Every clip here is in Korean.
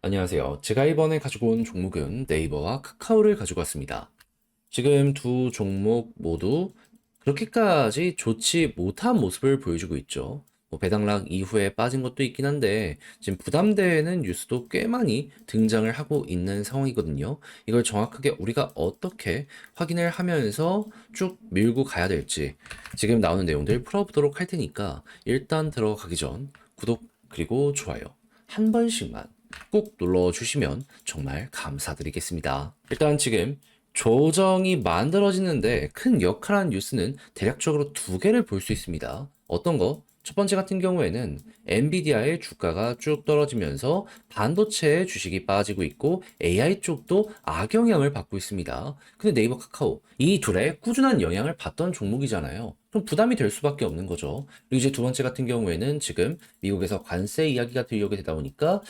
안녕하세요. 제가 이번에 가지고 온 종목은 네이버와 카카오를 가지고 왔습니다. 지금 두 종목 모두 그렇게까지 좋지 못한 모습을 보여주고 있죠. 배당락 이후에 빠진 것도 있긴 한데 지금 부담되는 뉴스도 꽤 많이 등장을 하고 있는 상황이거든요. 이걸 정확하게 우리가 어떻게 확인을 하면서 쭉 밀고 가야 될지 지금 나오는 내용들 풀어보도록 할 테니까 일단 들어가기 전 구독 그리고 좋아요 한 번씩만 꼭 눌러주시면 정말 감사드리겠습니다. 일단 지금 조정이 만들어지는데 큰 역할한 뉴스는 대략적으로 두 개를 볼 수 있습니다. 어떤 거? 첫 번째 같은 경우에는 엔비디아의 주가가 쭉 떨어지면서 반도체의 주식이 빠지고 있고 AI 쪽도 악영향을 받고 있습니다. 근데 네이버 카카오 이 둘에 꾸준한 영향을 받던 종목이잖아요. 그럼 부담이 될 수밖에 없는 거죠. 그리고 이제 두 번째 같은 경우에는 지금 미국에서 관세 이야기가 들려오게 되다 보니까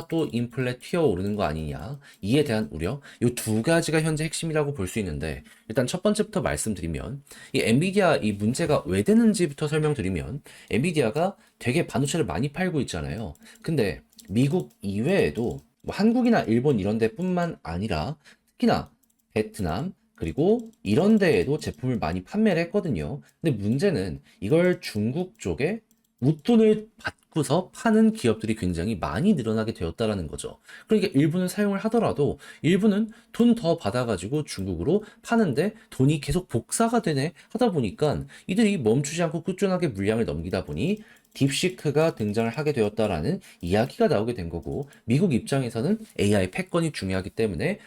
또 인플레 튀어오르는 거 아니냐 이에 대한 우려 이 두 가지가 현재 핵심이라고 볼 수 있는데 일단 첫 번째부터 말씀드리면 이 엔비디아 이 문제가 왜 되는지부터 설명드리면 엔비디아가 되게 반도체를 많이 팔고 있잖아요. 근데 미국 이외에도 뭐 한국이나 일본 이런 데뿐만 아니라 특히나 베트남 그리고 이런 데에도 제품을 많이 판매를 했거든요. 근데 문제는 이걸 중국 쪽에 웃돈을 받고서 파는 기업들이 굉장히 많이 늘어나게 되었다라는 거죠. 그러니까 일부는 사용을 하더라도 일부는 돈 더 받아가지고 중국으로 파는데 돈이 계속 복사가 되네 하다 보니까 이들이 멈추지 않고 꾸준하게 물량을 넘기다 보니 딥시크가 등장을 하게 되었다라는 이야기가 나오게 된 거고 미국 입장에서는 AI 패권이 중요하기 때문에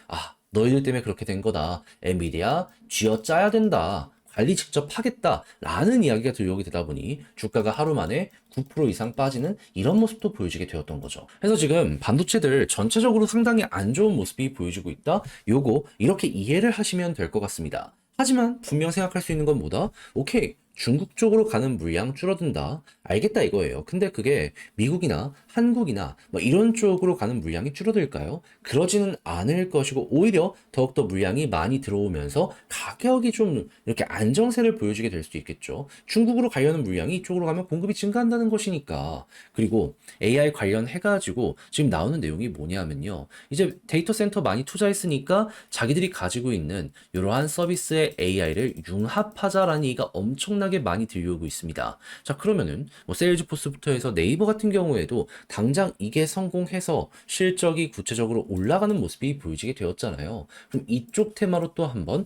너희들 때문에 그렇게 된 거다. 엔비디아 쥐어짜야 된다. 관리 직접 하겠다라는 이야기가 들려오게 되다 보니 주가가 하루 만에 9% 이상 빠지는 이런 모습도 보여지게 되었던 거죠. 그래서 지금 반도체들 전체적으로 상당히 안 좋은 모습이 보여지고 있다. 요거 이렇게 이해를 하시면 될 것 같습니다. 하지만 분명 생각할 수 있는 건 뭐다? 오케이. 중국 쪽으로 가는 물량 줄어든다. 알겠다 이거예요. 근데 그게 미국이나 한국이나 뭐 이런 쪽으로 가는 물량이 줄어들까요? 그러지는 않을 것이고 오히려 더욱더 물량이 많이 들어오면서 가격이 좀 이렇게 안정세를 보여주게 될 수도 있겠죠. 중국으로 가려는 물량이 이쪽으로 가면 공급이 증가한다는 것이니까. 그리고 AI 관련해가지고 지금 나오는 내용이 뭐냐면요. 이제 데이터 센터 많이 투자했으니까 자기들이 가지고 있는 이러한 서비스의 AI를 융합하자라는 얘기가 엄청나게 많이 들려오고 있습니다. 자, 그러면은 뭐 세일즈포스부터 해서 네이버 같은 경우에도 당장 이게 성공해서 실적이 구체적으로 올라가는 모습이 보여지게 되었잖아요. 그럼 이쪽 테마로 또 한번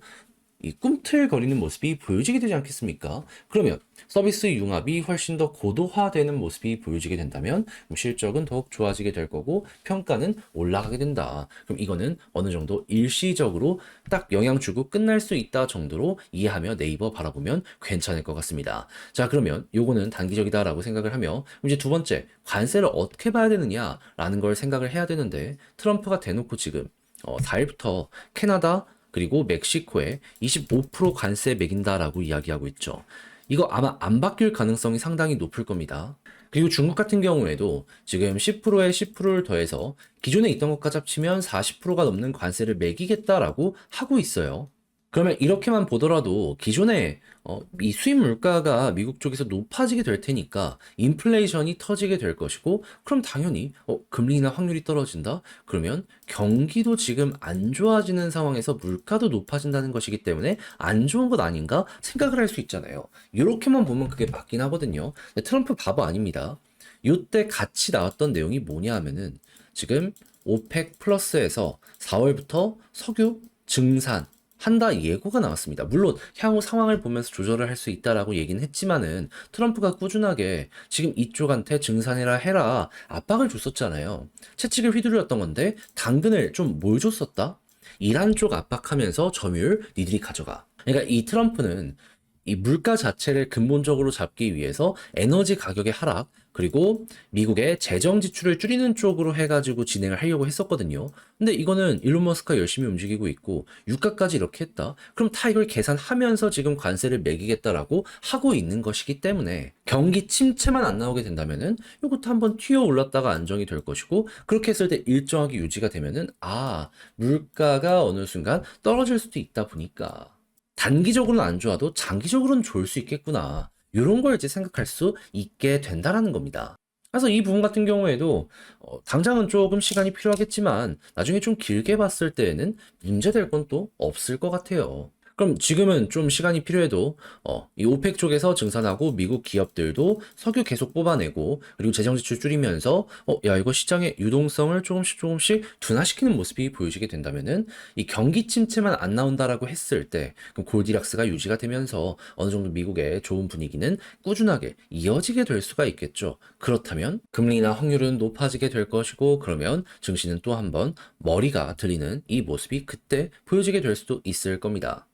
이 꿈틀거리는 모습이 보여지게 되지 않겠습니까? 그러면 서비스 융합이 훨씬 더 고도화되는 모습이 보여지게 된다면 실적은 더욱 좋아지게 될 거고 평가는 올라가게 된다. 그럼 이거는 어느 정도 일시적으로 딱 영향 주고 끝날 수 있다 정도로 이해하며 네이버 바라보면 괜찮을 것 같습니다. 자, 그러면 요거는 단기적이다라고 생각을 하며 이제 두 번째 관세를 어떻게 봐야 되느냐라는 걸 생각을 해야 되는데 트럼프가 대놓고 지금 4일부터 캐나다 그리고 멕시코에 25% 관세 매긴다라고 이야기하고 있죠. 이거 아마 안 바뀔 가능성이 상당히 높을 겁니다. 그리고 중국 같은 경우에도 지금 10%에 10%를 더해서 기존에 있던 것과 합치면 40%가 넘는 관세를 매기겠다라고 하고 있어요. 그러면 이렇게만 보더라도 기존에 이 수입 물가가 미국 쪽에서 높아지게 될 테니까 인플레이션이 터지게 될 것이고 그럼 당연히 금리나 확률이 떨어진다? 그러면 경기도 지금 안 좋아지는 상황에서 물가도 높아진다는 것이기 때문에 안 좋은 것 아닌가 생각을 할 수 있잖아요. 이렇게만 보면 그게 맞긴 하거든요. 근데 트럼프 바보 아닙니다. 이때 같이 나왔던 내용이 뭐냐 하면은 지금 오펙 플러스에서 4월부터 석유 증산 한다 예고가 나왔습니다. 물론 향후 상황을 보면서 조절을 할 수 있다라고 얘기는 했지만은 트럼프가 꾸준하게 지금 이쪽한테 증산해라 해라 압박을 줬었잖아요. 채찍을 휘두르렸던 건데 당근을 좀 뭘 줬었다? 이란 쪽 압박하면서 점유율 니들이 가져가. 그러니까 이 트럼프는 이 물가 자체를 근본적으로 잡기 위해서 에너지 가격의 하락, 그리고 미국의 재정 지출을 줄이는 쪽으로 해가지고 진행을 하려고 했었거든요. 근데 이거는 일론 머스크가 열심히 움직이고 있고, 유가까지 이렇게 했다? 그럼 다 이걸 계산하면서 지금 관세를 매기겠다라고 하고 있는 것이기 때문에 경기 침체만 안 나오게 된다면은 이것도 한번 튀어 올랐다가 안정이 될 것이고, 그렇게 했을 때 일정하게 유지가 되면은, 물가가 어느 순간 떨어질 수도 있다 보니까, 단기적으로는 안 좋아도 장기적으로는 좋을 수 있겠구나. 이런 걸 이제 생각할 수 있게 된다라는 겁니다. 그래서 이 부분 같은 경우에도 당장은 조금 시간이 필요하겠지만 나중에 좀 길게 봤을 때에는 문제될 건 또 없을 것 같아요. 그럼 지금은 좀 시간이 필요해도 이 오펙 쪽에서 증산하고 미국 기업들도 석유 계속 뽑아내고 그리고 재정 지출 줄이면서 야 이거 시장의 유동성을 조금씩 조금씩 둔화시키는 모습이 보여지게 된다면은 이 경기 침체만 안 나온다라고 했을 때 그럼 골디락스가 유지가 되면서 어느 정도 미국의 좋은 분위기는 꾸준하게 이어지게 될 수가 있겠죠. 그렇다면 금리나 확률은 높아지게 될 것이고 그러면 증시는 또 한 번 머리가 들리는 이 모습이 그때 보여지게 될 수도 있을 겁니다.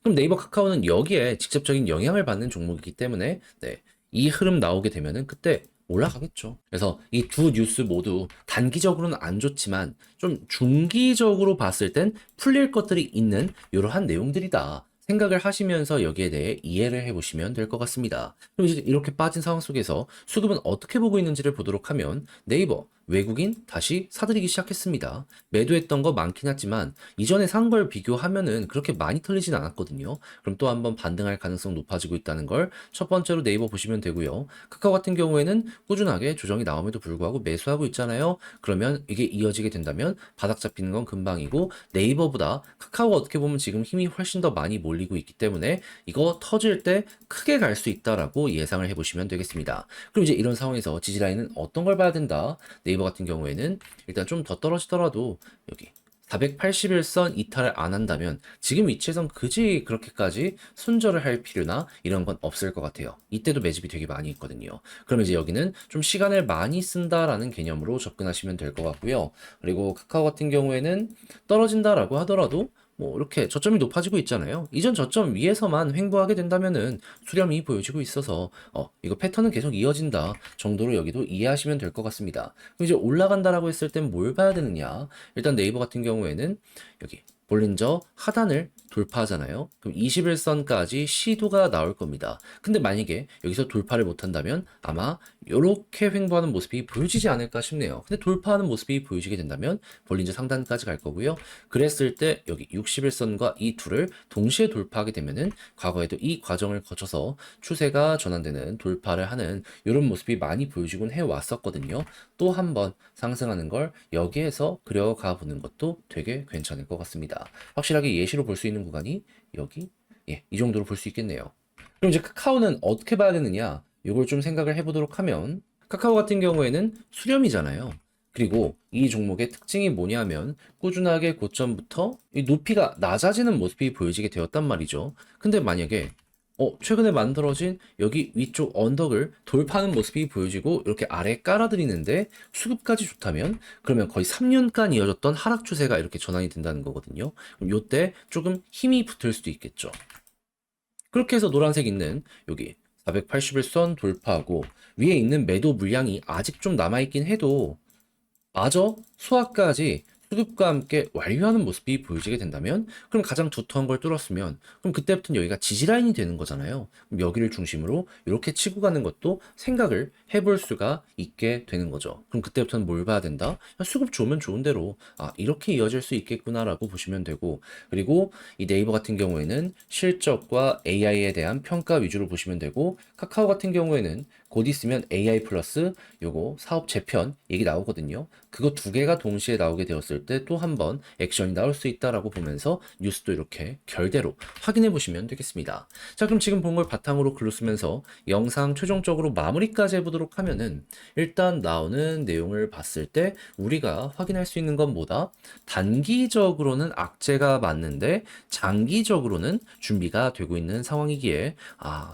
그럼 네이버 카카오는 여기에 직접적인 영향을 받는 종목이기 때문에 네, 이 흐름 나오게 되면은 그때 올라가겠죠. 그래서 이 두 뉴스 모두 단기적으로는 안 좋지만 좀 중기적으로 봤을 땐 풀릴 것들이 있는 이러한 내용들이다. 생각을 하시면서 여기에 대해 이해를 해보시면 될 것 같습니다. 그럼 이제 이렇게 빠진 상황 속에서 수급은 어떻게 보고 있는지를 보도록 하면 네이버 외국인 다시 사들이기 시작했습니다. 매도했던 거 많긴 하지만 이전에 산 걸 비교하면은 그렇게 많이 털리진 않았거든요. 그럼 또 한번 반등할 가능성 높아지고 있다는 걸 첫 번째로 네이버 보시면 되고요. 카카오 같은 경우에는 꾸준하게 조정이 나옴에도 불구하고 매수하고 있잖아요. 그러면 이게 이어지게 된다면 바닥 잡히는 건 금방이고 네이버보다 카카오가 어떻게 보면 지금 힘이 훨씬 더 많이 몰리고 있기 때문에 이거 터질 때 크게 갈 수 있다라고 예상을 해보시면 되겠습니다. 그럼 이제 이런 상황에서 지지라인은 어떤 걸 봐야 된다? 네이버 같은 경우에는 일단 좀 더 떨어지더라도 여기 481선 이탈을 안 한다면 지금 위치에선 굳이 그렇게까지 손절을 할 필요나 이런 건 없을 것 같아요. 이때도 매집이 되게 많이 있거든요. 그러면 이제 여기는 좀 시간을 많이 쓴다라는 개념으로 접근하시면 될 것 같고요. 그리고 카카오 같은 경우에는 떨어진다라고 하더라도 뭐 이렇게 저점이 높아지고 있잖아요. 이전 저점 위에서만 횡보하게 된다면은 수렴이 보여지고 있어서 이거 패턴은 계속 이어진다 정도로 여기도 이해하시면 될 것 같습니다. 그럼 이제 올라간다라고 했을 땐 뭘 봐야 되느냐? 일단 네이버 같은 경우에는 여기 볼린저 하단을 돌파하잖아요. 그럼 21선까지 시도가 나올 겁니다. 근데 만약에 여기서 돌파를 못한다면 아마 이렇게 횡보하는 모습이 보여지지 않을까 싶네요. 근데 돌파하는 모습이 보여지게 된다면 볼린저 상단까지 갈 거고요. 그랬을 때 여기 61선과 이 둘을 동시에 돌파하게 되면은 과거에도 이 과정을 거쳐서 추세가 전환되는 돌파를 하는 이런 모습이 많이 보여지곤 해왔었거든요. 또 한 번 상승하는 걸 여기에서 그려가 보는 것도 되게 괜찮을 것 같습니다. 확실하게 예시로 볼 수 있는 구간이 여기, 예, 이 정도로 볼 수 있겠네요. 그럼 이제 카카오는 어떻게 봐야 되느냐? 이걸 좀 생각을 해보도록 하면 카카오 같은 경우에는 수렴이잖아요. 그리고 이 종목의 특징이 뭐냐면 꾸준하게 고점부터 이 높이가 낮아지는 모습이 보여지게 되었단 말이죠. 근데 만약에 최근에 만들어진 여기 위쪽 언덕을 돌파하는 모습이 보여지고 이렇게 아래에 깔아드리는데 수급까지 좋다면 그러면 거의 3년간 이어졌던 하락 추세가 이렇게 전환이 된다는 거거든요. 그럼 요때 조금 힘이 붙을 수도 있겠죠. 그렇게 해서 노란색 있는 여기 481선 돌파하고 위에 있는 매도 물량이 아직 좀 남아있긴 해도 마저 소화까지 수급과 함께 완료하는 모습이 보여지게 된다면 그럼 가장 두터운 걸 뚫었으면 그럼 그때부터는 여기가 지지라인이 되는 거잖아요. 그럼 여기를 중심으로 이렇게 치고 가는 것도 생각을 해볼 수가 있게 되는 거죠. 그럼 그때부터는 뭘 봐야 된다? 수급 좋으면 좋은 대로 이렇게 이어질 수 있겠구나라고 보시면 되고 그리고 이 네이버 같은 경우에는 실적과 AI에 대한 평가 위주로 보시면 되고 카카오 같은 경우에는 곧 있으면 AI 플러스 요거 사업 재편 얘기 나오거든요. 그거 두 개가 동시에 나오게 되었을 때 또 한 번 액션이 나올 수 있다라고 보면서 뉴스도 이렇게 결대로 확인해 보시면 되겠습니다. 자, 그럼 지금 본 걸 바탕으로 글로 쓰면서 영상 최종적으로 마무리까지 해보도록 하면은 일단 나오는 내용을 봤을 때 우리가 확인할 수 있는 건 뭐다? 단기적으로는 악재가 맞는데 장기적으로는 준비가 되고 있는 상황이기에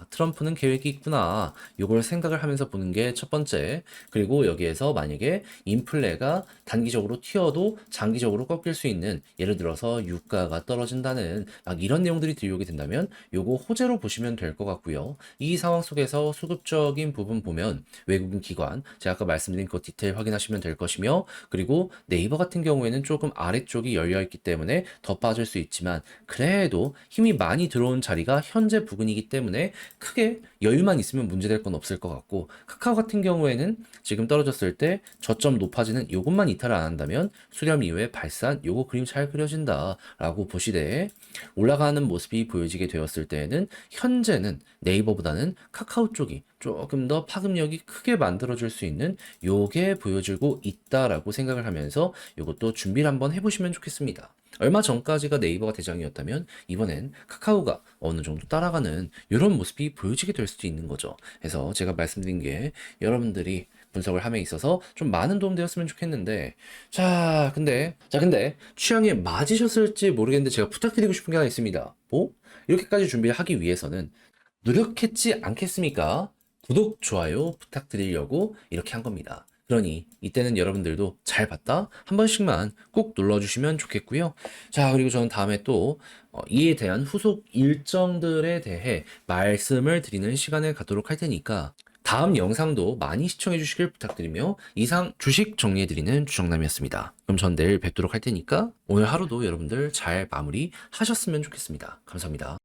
트럼프는 계획이 있구나. 요걸 생각을 하면서 보는 게 첫 번째. 그리고 여기에서 만약에 인플레가 단기적으로 튀어도 장기적으로 꺾일 수 있는 예를 들어서 유가가 떨어진다는 막 이런 내용들이 들려오게 된다면 요거 호재로 보시면 될 것 같고요. 이 상황 속에서 수급적인 부분 보면 외국인 기관 제가 아까 말씀드린 그 디테일 확인하시면 될 것이며 그리고 네이버 같은 경우에는 조금 아래쪽이 열려 있기 때문에 더 빠질 수 있지만 그래도 힘이 많이 들어온 자리가 현재 부근이기 때문에 크게 여유만 있으면 문제될 건 없을 것 같고, 카카오 같은 경우에는 지금 떨어졌을 때 저점 높아지는 요것만 이탈을 안 한다면 수렴 이후에 발산 요거 그림 잘 그려진다 라고 보시되, 올라가는 모습이 보여지게 되었을 때에는 현재는 네이버보다는 카카오 쪽이 조금 더 파급력이 크게 만들어줄 수 있는 요게 보여주고 있다라고 생각을 하면서 요것도 준비를 한번 해보시면 좋겠습니다. 얼마 전까지가 네이버가 대장이었다면 이번엔 카카오가 어느 정도 따라가는 이런 모습이 보여지게 될 수도 있는 거죠. 그래서 제가 말씀드린 게 여러분들이 분석을 함에 있어서 좀 많은 도움 되었으면 좋겠는데, 근데 취향에 맞으셨을지 모르겠는데 제가 부탁드리고 싶은 게 하나 있습니다. 뭐? 이렇게까지 준비를 하기 위해서는 노력했지 않겠습니까? 구독, 좋아요 부탁드리려고 이렇게 한 겁니다. 그러니 이때는 여러분들도 잘 봤다 한 번씩만 꼭 눌러주시면 좋겠고요. 자, 그리고 저는 다음에 또 이에 대한 후속 일정들에 대해 말씀을 드리는 시간을 갖도록 할 테니까 다음 영상도 많이 시청해 주시길 부탁드리며, 이상 주식 정리해드리는 주정남이었습니다. 그럼 전 내일 뵙도록 할 테니까 오늘 하루도 여러분들 잘 마무리 하셨으면 좋겠습니다. 감사합니다.